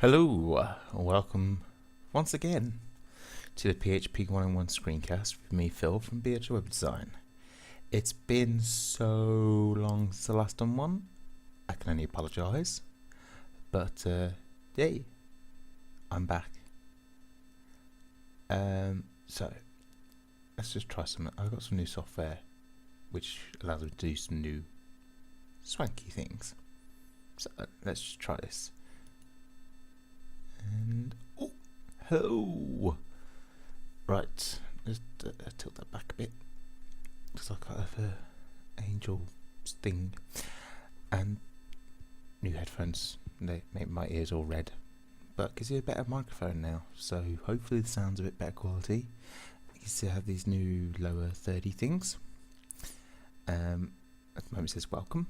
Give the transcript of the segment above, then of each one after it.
Hello, welcome once again to the PHP 101 screencast with me, Phil, from PHP Web Design. It's been so long since the last done one, I can only apologise, but yay, I'm back. So, let's just try some. I've got some new software which allows me to do some new swanky things. So, let's just try this. And oh, hello. Right, just tilt that back a bit because I kind of angel sting and new headphones. They make my ears all red, but gives you a better microphone now. So hopefully the sound's a bit better quality. You still have these new lower 30 things. At the moment it says welcome.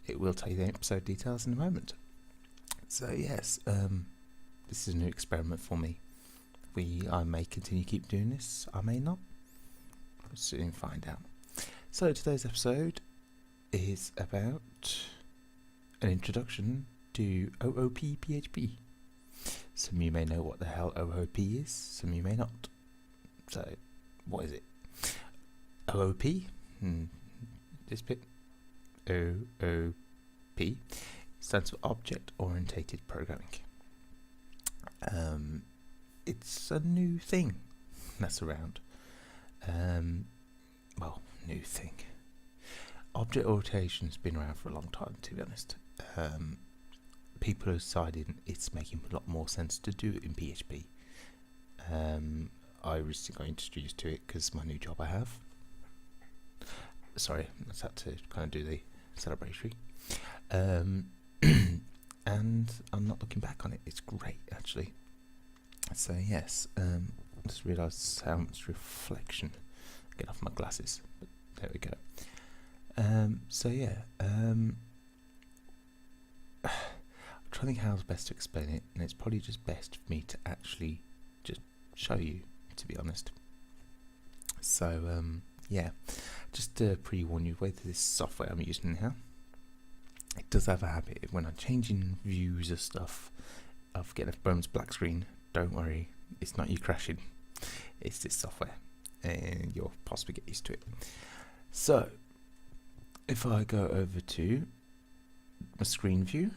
It will tell you the episode details in a moment. So yes, this is a new experiment for me. I may continue keep doing this, I may not. We'll soon find out. So today's episode is about an introduction to OOP PHP. Some of you may know what the hell OOP is, some of you may not. So, what is it? OOP, this bit, OOP, stands for Object Oriented Programming. It's a new thing that's around. Well, new thing. Object orientation's been around for a long time, to be honest. People are deciding it's making a lot more sense to do it in PHP. I recently got introduced to it because my new job I have. Sorry, I just had to kind of do the celebratory. And I'm not looking back on it. It's great, actually. So yes, I just realised how much reflection. Get off my glasses, but there we go. So yeah, I'm trying to think how's best to explain it, and it's probably just best for me to actually just show you, to be honest. So yeah, just to pre-warn you with this software I'm using now. It does have a habit when I'm changing views of stuff of getting a bonus black screen. Don't worry, it's not you crashing, it's this software, and you'll possibly get used to it. So, if I go over to my screen view,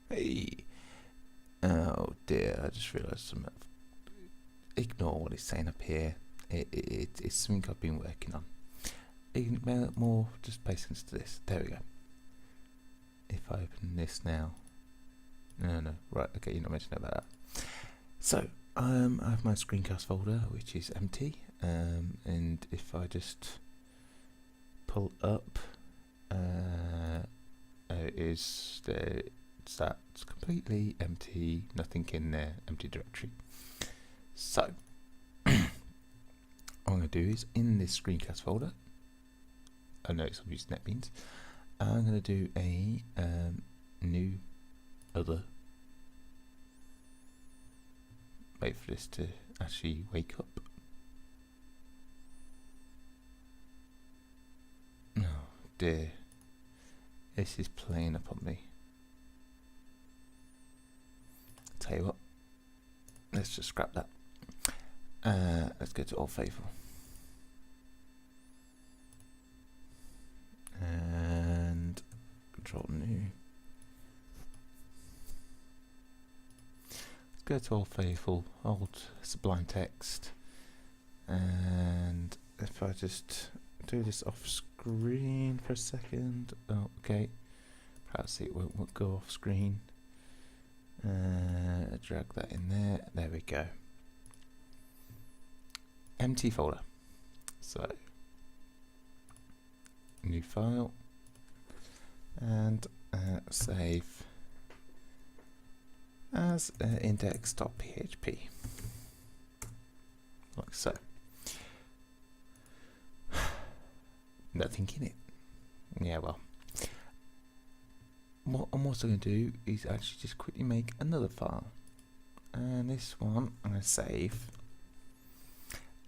hey, oh dear, I just realised something. Ignore what it's saying up here. It's something I've been working on. More, just pay attention to this. There we go. If I open this now, no, right, okay, you're not meant to know about that. So, I have my screencast folder, which is empty, and if I just pull up, it's completely empty, nothing in there, empty directory. So, what I'm going to do is, in this screencast folder, I know I'm using NetBeans, I'm going to do a new other. Wait for this to actually wake up. Oh dear, this is playing up on me. Tell you what, let's just scrap that. Let's go to Old Faithful. And Control New. Let's go to Old Faithful, Old Sublime Text, and if I just do this off screen for a second, oh, okay, perhaps it won't go off screen. Drag that in there. There we go. Empty folder. So. New file and save as index.php, like so. Nothing in it. Yeah, well, what I'm also going to do is actually just quickly make another file, and this one I'm going to save.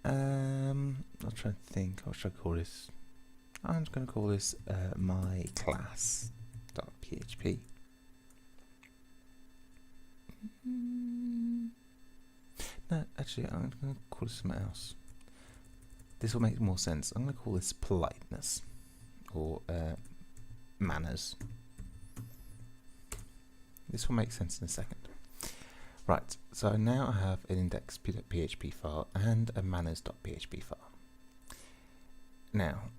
I'll try to think. What should I call this? I'm just going to call this my class.php. No, actually, I'm going to call it something else. This will make more sense. I'm going to call this politeness, or manners. This will make sense in a second. Right, so now I have an index.php file and a manners.php file. Now,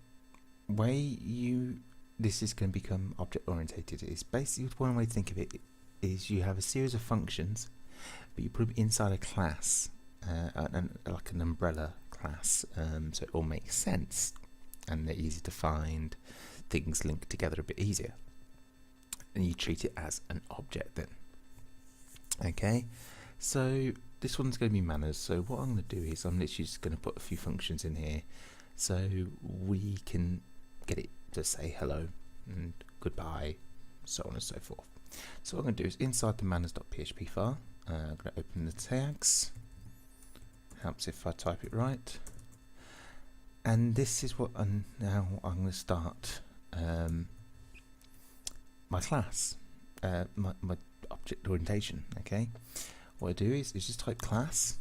this is going to become object orientated is basically one way to think of it is you have a series of functions, but you put them inside a class, like an umbrella class, so it all makes sense and they're easy to find, things link together a bit easier, and you treat it as an object then. Okay, so this one's going to be manners. So what I'm going to do is I'm literally just going to put a few functions in here so we can get it to say hello and goodbye, so on and so forth. So what I'm going to do is inside the manners.php file, I'm going to open the tags. Helps if I type it right. And this is what now I'm going to start my class, my object orientation. Okay, what I do is just type class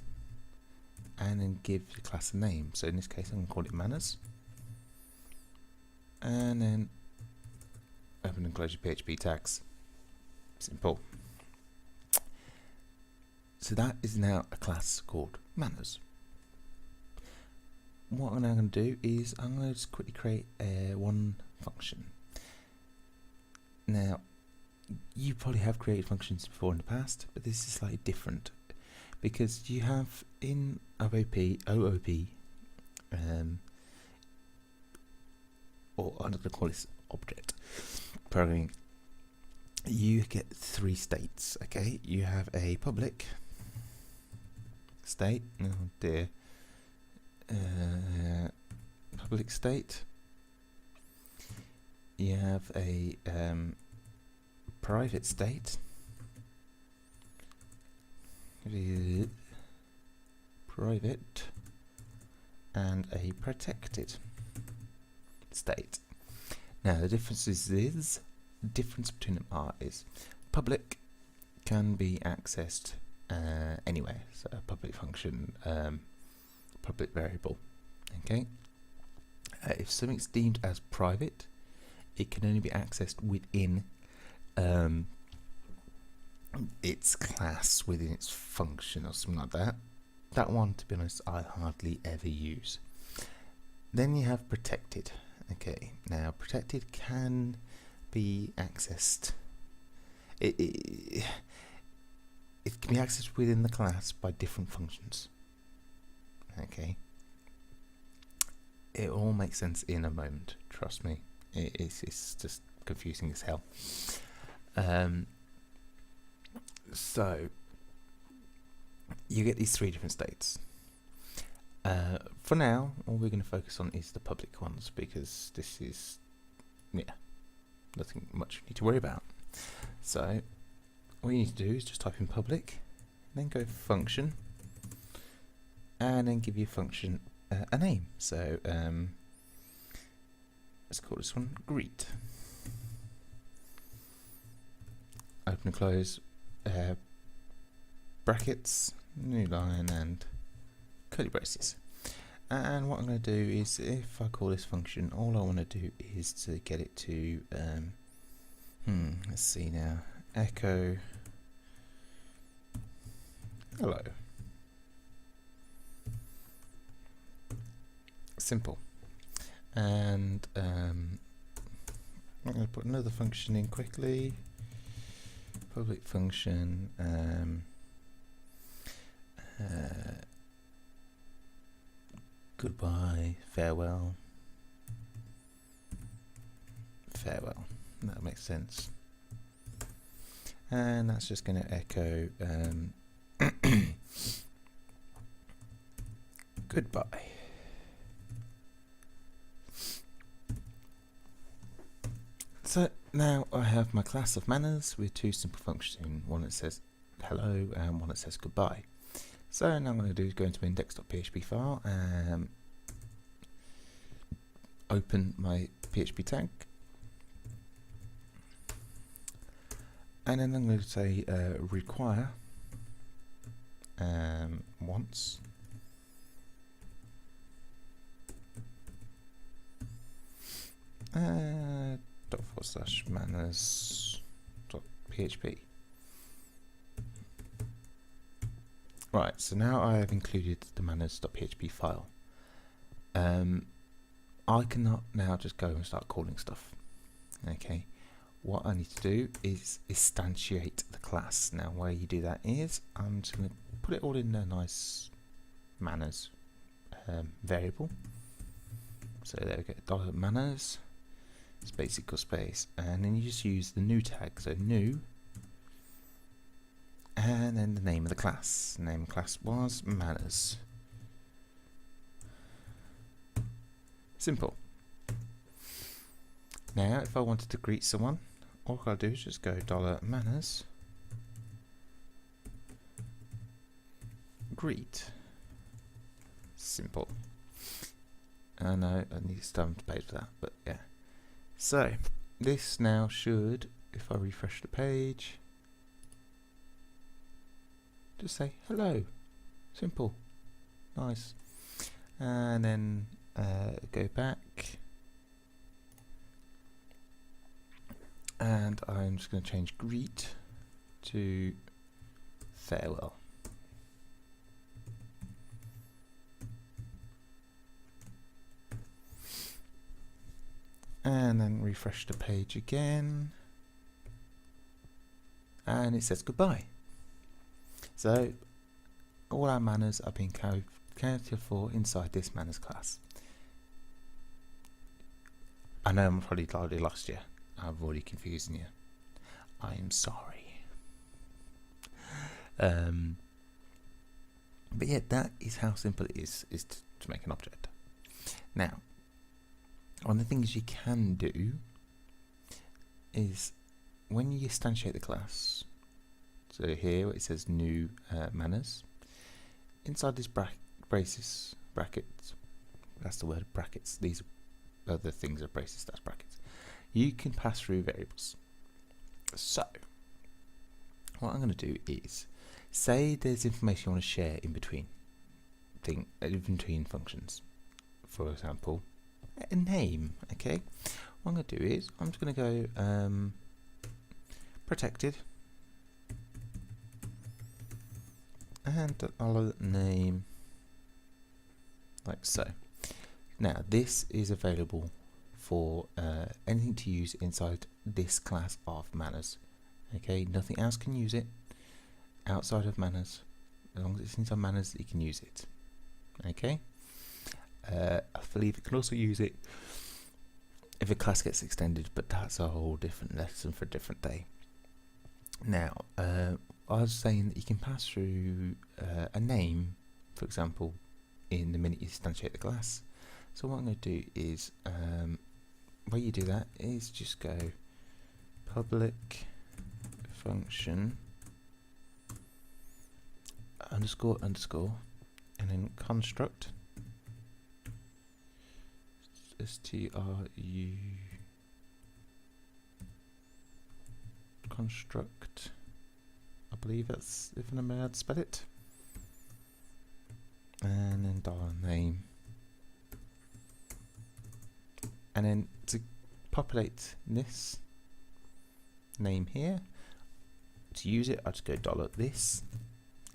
and then give the class a name. So in this case, I'm going to call it manners. And then open and close your PHP tags. Simple. So that is now a class called manners. What I'm now going to do is I'm going to just quickly create one function. Now, you probably have created functions before in the past, but this is slightly different because you have in OOP, or I'm going to call this object programming, you get three states. Okay, you have a public state, oh dear, public state, you have a private state, private, and a protected state. Now the difference between them is public can be accessed anywhere, so a public function, public variable. Okay, if something's deemed as private, it can only be accessed within its class, within its function or something like that. That one, to be honest, I hardly ever use. Then you have protected. Okay, now protected can be accessed. It can be accessed within the class by different functions. Okay, it all makes sense in a moment. Trust me, it's just confusing as hell. So you get these three different states. For now, all we're going to focus on is the public ones because this is, nothing much you need to worry about. So all you need to do is just type in public, then go function, and then give your function a name. So let's call this one greet. Open and close brackets, new line, and curly braces. And what I'm going to do is, if I call this function, all I want to do is to get it to let's see now, echo hello. Simple. And I'm going to put another function in quickly. Public function, goodbye, farewell, farewell. That makes sense. And that's just going to echo goodbye. So now I have my class of manners with two simple functions, one that says hello and one that says goodbye. So now I'm going to do is go into my index.php file and open my PHP tag, and then I'm going to say require once. ./manners.php. Right, so now I have included the manners.php file. I cannot now just go and start calling stuff. Okay, what I need to do is instantiate the class. Now, where you do that is I'm just going to put it all in a nice manners variable. So there we go, $manners space equals space, and then you just use the new tag, so new, and then the name of the class. The name of the class was manners. Simple. Now, if I wanted to greet someone, all I'll do is just go $manners greet. Simple. I know I need some to pay for that, but yeah. So this now should, if I refresh the page, just say hello. Simple. Nice. And then go back, and I'm just going to change greet to farewell. And then refresh the page again, and it says goodbye. So all our manners are being accounted for inside this manners class. I know I'm probably already lost you. I've already confused you. I am sorry. But yeah, that is how simple it is to make an object. Now, one of the things you can do is when you instantiate the class, so here it says new manners, inside this brackets, that's the word brackets, these other things are braces, that's brackets, you can pass through variables. So what I'm going to do is, say there's information you want to share in between functions, for example a name. Okay, what I'm going to do is I'm just going to go protected, and I'll name like so. Now this is available for anything to use inside this class of manners. Okay, nothing else can use it outside of manners. As long as it's inside manners, you can use it. Okay, I believe it can also use it if a class gets extended, but that's a whole different lesson for a different day. Now, I was saying that you can pass through a name, for example, in the minute you instantiate the class. So what I'm going to do is, where you do that is just go public function underscore underscore, and then construct stru construct, I believe that's if I'm allowed to spell it, and then $name, and then to populate this name here, to use it I just go $this,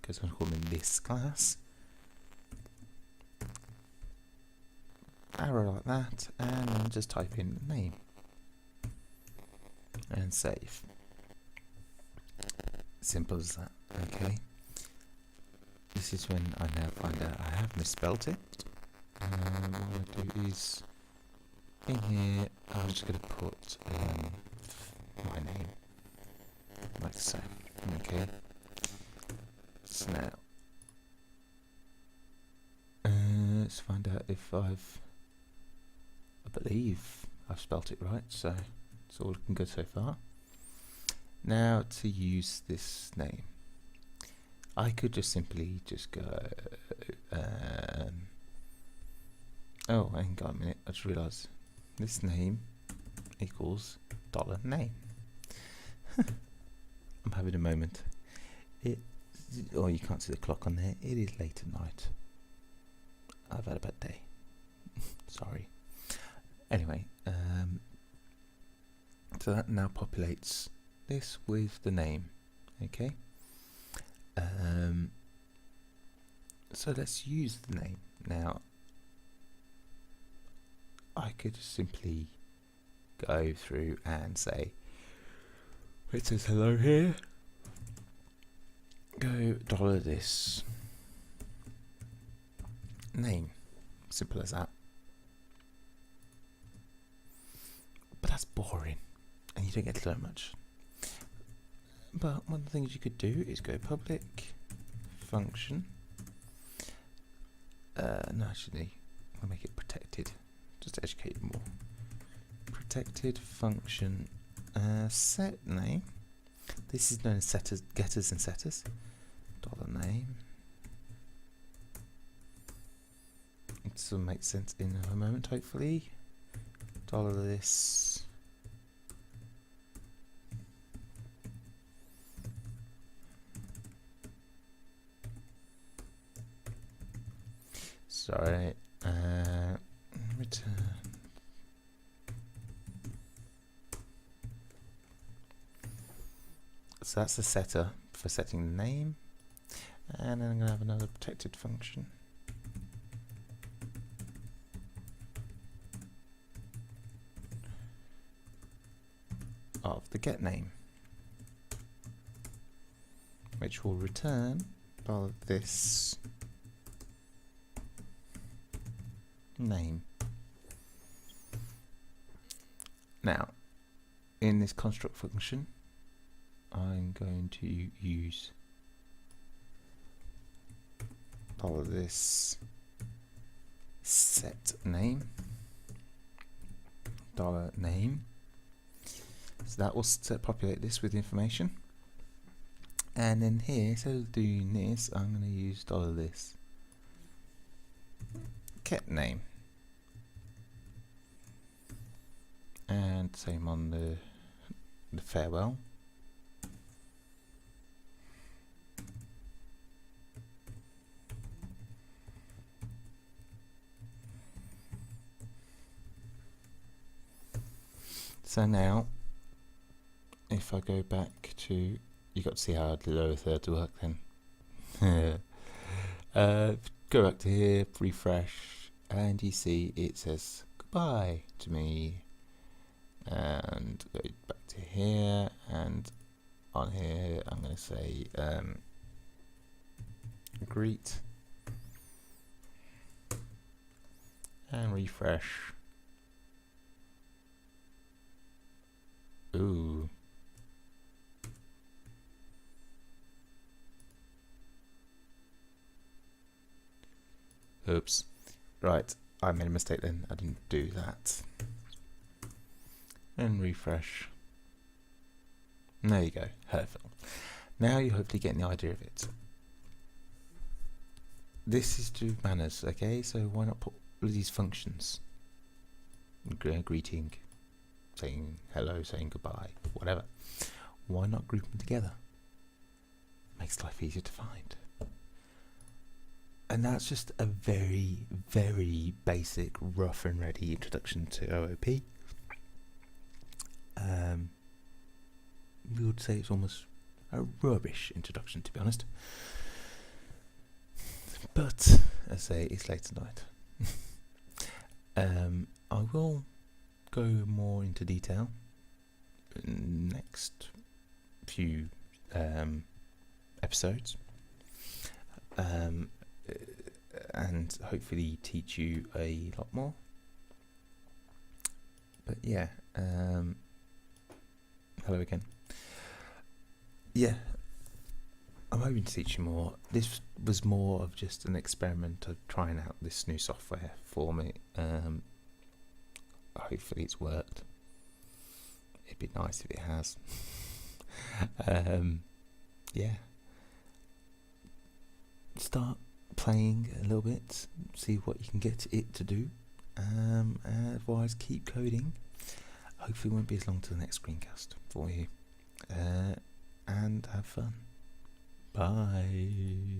because I'm calling this class, arrow like that, and then just type in name and save. Simple as that. Okay, this is when I now find out I have misspelt it. What I do is in here I'm just going to put my name like so. Okay, so now let's find out if I believe I've spelt it right, so it's all looking good so far. Now to use this name, I could just simply just go oh, hang on a minute, I just realised this name equals $name. I'm having a moment. It's oh, you can't see the clock on there. It is late at night. I've had a bad day. Sorry. Anyway, so that now populates this with the name. Okay. So let's use the name now. I could simply go through and say, it says hello here. Go $this name. Simple as that. But that's boring, and you don't get to learn much. But one of the things you could do is go public function. No, actually, I'll make it protected, just to educate you more. Protected function set name. This is known as setters, getters and setters. $name. This will make sense in a moment, hopefully. $this. Sorry. Return. So that's the setter for setting the name, and then I'm going to have another protected function. Of the get name, which will return $this name. Now, in this construct function, I'm going to use $this set name, $name. So that will populate this with information. And then here, instead of doing this, I'm going to use $this get name. And same on the farewell. So now, if I go back to, you got to see how the lower thirds work then. Go back to here, refresh, and you see it says goodbye to me. And go back to here, and on here I'm going to say greet, and refresh. Ooh. Oops. Right, I made a mistake then. I didn't do that. And refresh. There you go. Perfect. Now you're hopefully getting the idea of it. This is to manners, okay? So why not put all of these functions? Greeting, saying hello, saying goodbye, whatever. Why not group them together? Makes life easier to find. And that's just a very, very basic, rough and ready introduction to OOP. We would say it's almost a rubbish introduction, to be honest. But, as I say, it's late tonight. I will go more into detail in the next few episodes. And hopefully teach you a lot more. But yeah, hello again. Yeah, I'm hoping to teach you more. This was more of just an experiment of trying out this new software for me. Hopefully it's worked. It'd be nice if it has. Yeah. Start playing a little bit, see what you can get it to do. Otherwise, keep coding. Hopefully it won't be as long to the next screencast for you. And have fun. Bye.